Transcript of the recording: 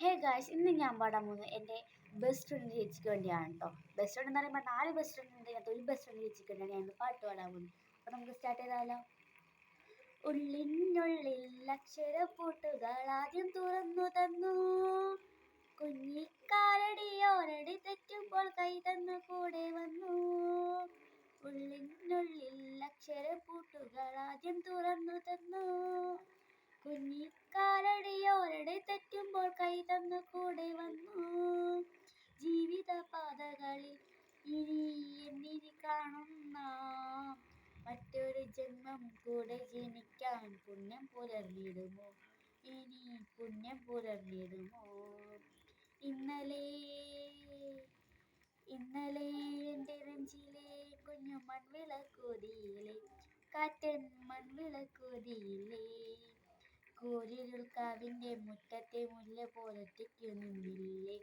Hey guys, ഇന്ന് ഞാൻ പാടാൻ പോകുന്നത് എൻ്റെ ബെസ്റ്റ് ഫ്രണ്ട് ചേച്ചിക്ക് വേണ്ടിയാണ് കേട്ടോ. ബെസ്റ്റ് ഫ്രണ്ട് എന്ന് പറയുമ്പോൾ 4 ബെസ്റ്റ് ഫ്രണ്ട് ഉണ്ട്. അതിനകത്ത് ഒരു ബെസ്റ്റ് ഫ്രണ്ട് ചേച്ചിക്ക് വേണ്ടിയാണ് ഞാൻ ഇന്ന് പാട്ട് പാടാൻ പോകുന്നത്. അപ്പോൾ നമുക്ക് സ്റ്റാർട്ട് ചെയ്താലോ. ഉള്ളിനുള്ളിൽ അക്ഷരപ്പൂട്ടുകൾ ആദ്യം തുറന്നു തന്നു, കുഞ്ഞിക്കാലടിയോരടി തെറ്റുമ്പോൾ കൈ തന്നു കൂടെ വന്നു. ഉള്ളിനുള്ളിൽ അക്ഷരപ്പൂട്ടുകൾ ആദ്യം തുറന്നു തന്നു, കുഞ്ഞിക്കാലടിയോരടി തെറ്റുമ്പോൾ കൈ തന്നു കൂടെ വന്നു. ജീവിത പാതകളിൽ ഇനി എന്തിനി കാണുന്ന മറ്റൊരു ജന്മം കൂടെ ജനിക്കാൻ പുണ്യം പുലർന്നിടുമോ, ഇനി പുണ്യം പുലർന്നിടുമോ. ഇന്നലെ ഇന്നലെ എൻ്റെ നെഞ്ചിലെ കുഞ്ഞു മൺവിളക്കൂതിയില്ലേ, കാറ്റൻ മൺവിളക്കൂതിയില്ലേ. കൂരിരുൾ കാവിൻ്റെ മുറ്റത്തെ മുല്ല പോലൊറ്റയ്ക്കു നിന്നില്ലേ,